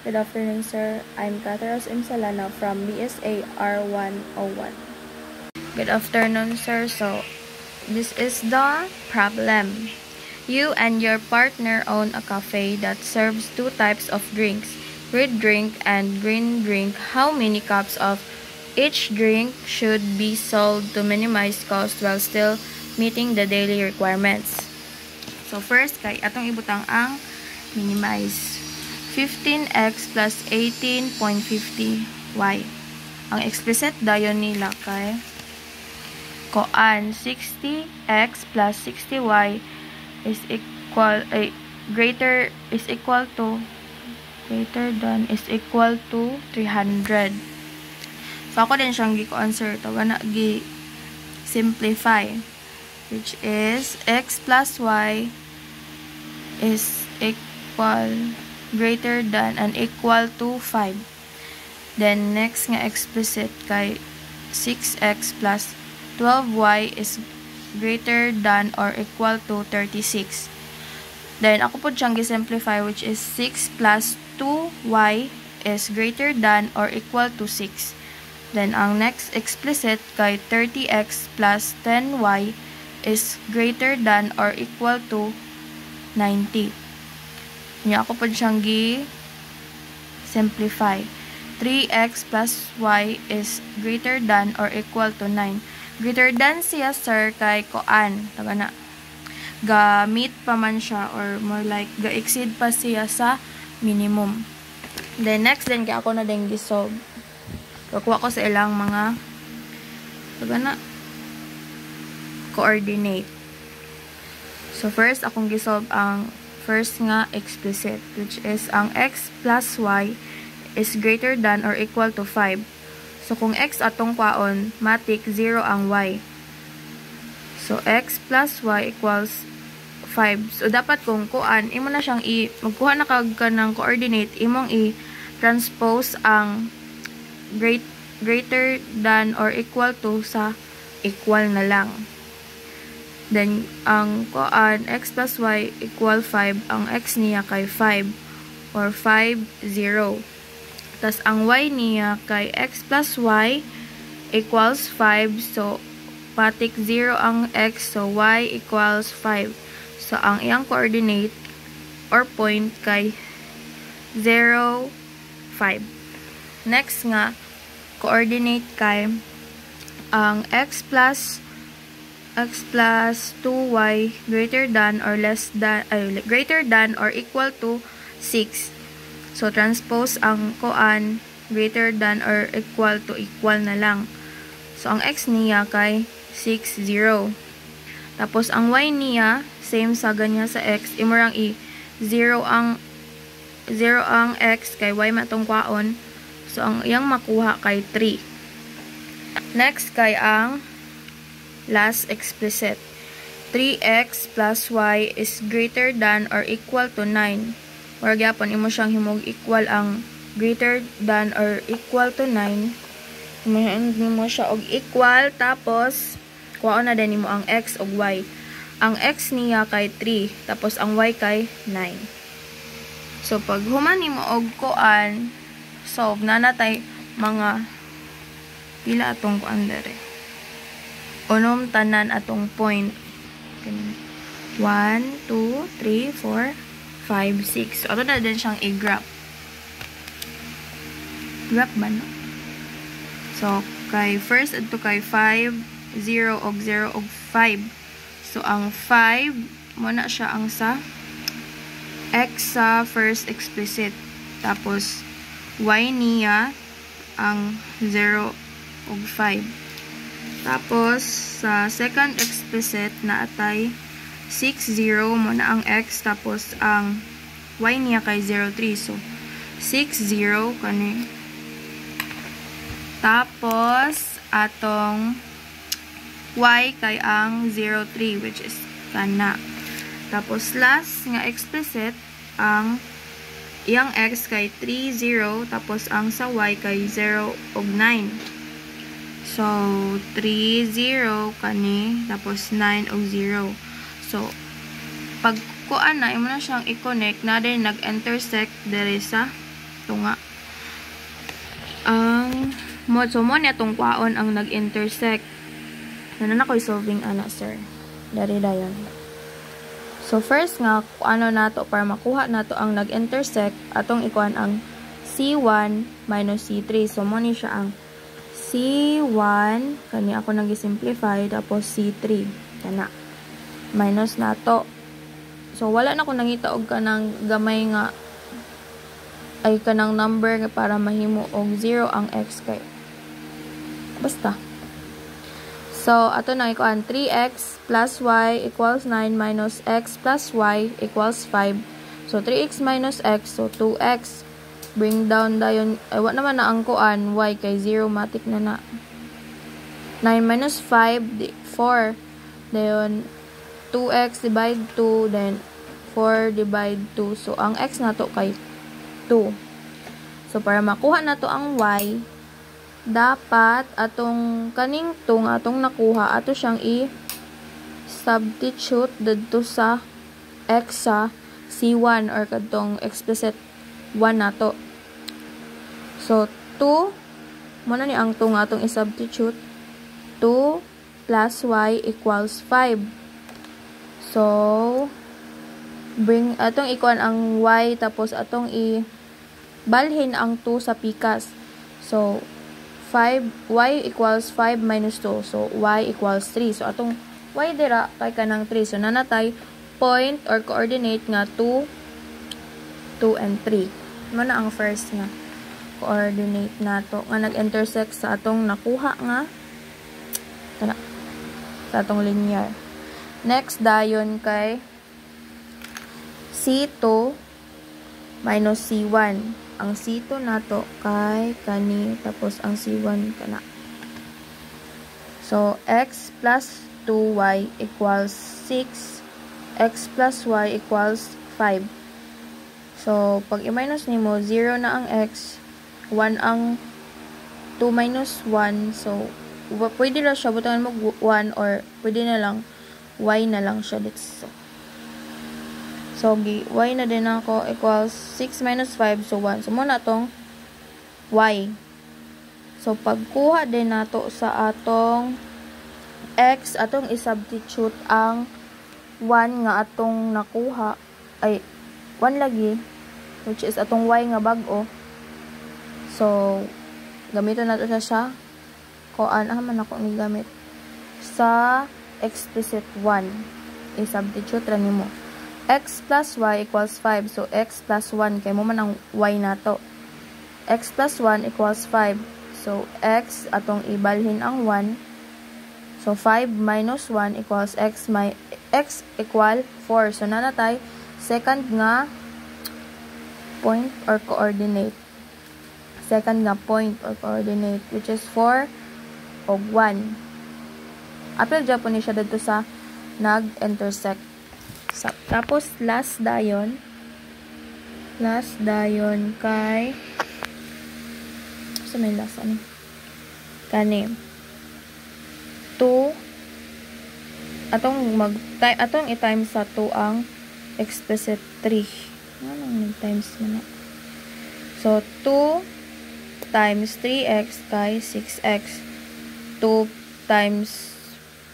Good afternoon, sir. I'm Catherine Imsalana from BSA R101. Good afternoon, sir. So, this is the problem. You and your partner own a cafe that serves two types of drinks, red drink and green drink. How many cups of each drink should be sold to minimize cost while still meeting the daily requirements? So, first, kay atong ibutang ang minimize. 15x plus 18.50y. Ang explicit dayon nila kay koan 60x plus 60y is equal greater to 300. So ako din siyang gi-answer to na gi simplify, which is x plus y is equal greater than and equal to 5. Then next nga explicit kay 6x plus 12y is greater than or equal to 36. Then ako po siyang gi-simplify, which is 6 plus 2y is greater than or equal to 6. Then ang next explicit kay 30x plus 10y is greater than or equal to 90. Niya ako po siyang gi-simplify. 3x plus y is greater than or equal to 9. Greater than siya, sir, kay koan. Taga na. Ga-meet pa man siya or more like ga-exceed pa siya sa minimum. Then next din kaya ako na din gi-solve. Kukuha ko sa ilang mga taga na coordinate. So first akong gi-solve ang first nga explicit, which is ang x plus y is greater than or equal to 5. So kung x atong kwaon, matik 0 ang y. So x plus y equals 5. So dapat kung kuan, imo na siyang magkuha na kag kanang coordinate, imong i-transpose ang greater than or equal to sa equal na lang. Then, ang koan, x plus y equal 5, ang x niya kay 5 or 5, 0. Tapos, ang y niya kay x plus y equals 5. So, patik 0 ang x. So, y equals 5. So, ang iyang coordinate or point kay 0, 5. Next nga, coordinate kay ang x plus 2y greater than or equal to 6. So transpose ang koan greater than or equal to equal na lang. So ang x niya kay 6, 0. Tapos ang y niya same sa ganya sa x, imurang 0 ang x kay y matong kwaon. So ang iyang makuha kay 3. Next kay ang last explicit. 3x plus y is greater than or equal to 9. Or gyapon imo siyang himog equal ang greater than or equal to 9. Imo siya og equal, tapos kuha na din nimo ang x og y. Ang x niya kay 3, tapos ang y kay 9. So pag human nimo og kuan, solve na natay mga pila atong kuan dere. Unom tanan atong point. 1, 2, 3, 4, 5, 6. So, ato na din siyang i-graph. Graph ba, no? So, kay first, ito kay 5, 0, og 0, og 5. So, ang 5, muna siya ang sa x sa first explicit. Tapos, y niya ang 0, og 5. Tapos, sa second explicit na atay 6, 0 mo na ang x, tapos ang y niya kay 0, 3. So, 6, 0 kani. Tapos, atong y kay ang 0, 3, which is kana. Tapos, last nga explicit, ang iyang x kay 3, 0, tapos ang sa y kay 0 og 9. So, 3, 0 kani, tapos 9 og 0. So, pag kuan na, imo na siyang i-connect na din nag-intersect dere sa Ito nga. Ang so mo niya itong kwaon ang nag-intersect. Ano na ko'y solving ana, sir? Dari dayon. So, first nga, ano na to para makuha na to ang nag-intersect, atong ikuan ang C1 minus C3. So, mo ni siya ang C1, kani ako nag-simplify, tapos C3. Kana. Minus na to. So, wala na ko nangita og kanang gamay nga ay kanang number para mahimo og 0 ang x kay. Basta. So, ato na ikuan 3x plus y equals 9 minus x plus y equals 5. So, 3x minus x, so 2x. Bring down dayon, ay wa naman na ang kuan, y kay 0, matik na na. 9 minus 5, 4. Dayon, 2x divide 2, then 4 divide 2. So, ang x na to kay 2. So, para makuha na to ang y, dapat atong kaning tong atong nakuha ato siyang i-substitute dito sa x sa C1 or kadtong explicit 1 nato. So 2 mo na ni ang tong atong i-substitute. 2 plus y equals 5. So bring atong ikuan ang y tapos atong i-balhin ang 2 sa pikas. So y equals 5 minus 2. So, y equals 3. So, atong y dira kay kanang 3. So, nanatay point or coordinate nga 2, 2, and 3. Ano na ang first nga coordinate nato nga nag-intersect sa atong nakuha nga tana, sa atong linear. Next, dayon kay C2 minus C1. Ang C2 nato kay kani tapos ang C1 kana. So x plus 2y equals 6, x plus y equals 5. So pag i-minus nimo 0 na ang x, 1 ang 2 minus 1. So pwede ra siya butangan mo 1 or pwede na lang y na lang siya dito. So, y na din ako equals 6 minus 5. So, 1. So, muna itong y. So, pagkuha din nato sa atong x, atong isubstitute ang 1 nga atong nakuha. Ay, 1 lagi. Which is atong y nga bago. So, gamiton nato siya sa kuan. Man ako ni gamit. Sa explicit 1. Isubstitute ra nimo. X plus y equals 5. So, x plus 1. Kaya mo man ang y nato. X plus 1 equals 5. So, x atong ibalhin ang 1. So, 5 minus 1 equals x equal 4. So, nanatay second nga point or coordinate. Second nga point or coordinate which is 4 o 1. Apil dyan po ni siya dito sa nag-intersect. Tapos, last dayon kay sa may last ano? Kani 2 atong i-times sa 2 ang explicit 3. Anong times mo na? So, 2 times 3x kay 6x. 2 times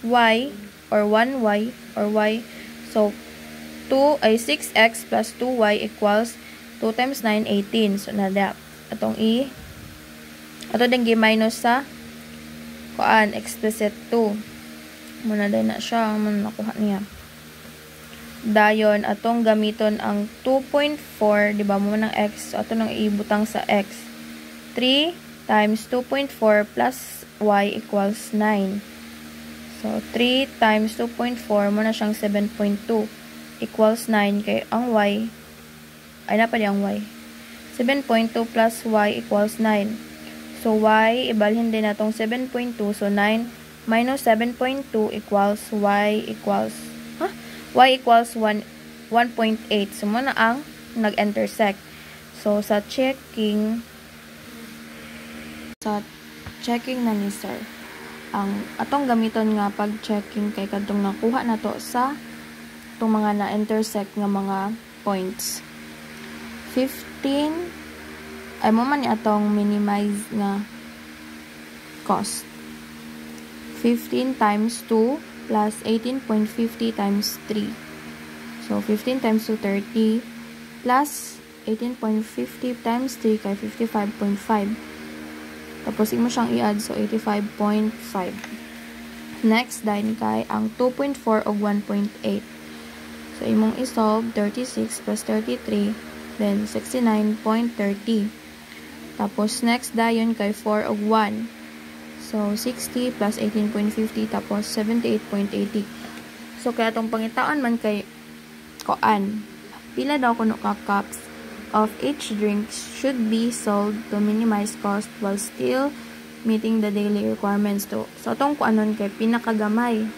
y or 1y or y. So, 6x plus 2y equals 2 times 9, 18. So, nada. Atong ato din gi-minus sa kuan, explicit 2. Muna din na siya. Muna nakuha niya. Dayon, atong gamiton ang 2.4. Diba mo ng x. So, ato nang ibutang sa x. 3 times 2.4 plus y equals 9. So, 3 times 2.4 mo na siyang 7.2 equals 9 kay ang y ay napali ang y 7.2 plus y equals 9. So, y ibalhin din natong 7.2. So, 9 minus 7.2 equals y equals 1.8. So, mo na ang nag-intersect. So, sa checking na ni sir, ang atong gamiton nga pag-checking kay kadtong nakuha na to sa itong mga na-intersect nga mga points. 15 ay mo man atong minimize nga cost. 15 times 2 plus 18.50 times 3. So, 15 times 2, 30 plus 18.50 times 3 kay 55.5. Tapos, imo siyang i-add. So, 85.5. Next, dahil kay ang 2.4 o 1.8. So, imong isolve 36 plus 33, then 69.30. Tapos, next dayon kay 4 og 1. So, 60 plus 18.50, tapos 78.80. So, kaya itong pangitaon man kay koan. Pila daw kuno ka cups of each drink should be sold to minimize cost while still meeting the daily requirements to. So, itong kuanon kay pinakagamay.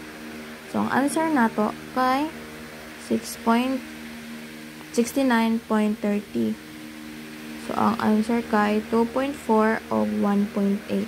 So, ang answer nato kay 69.30. So, ang answer kay 2.4 o 1.8.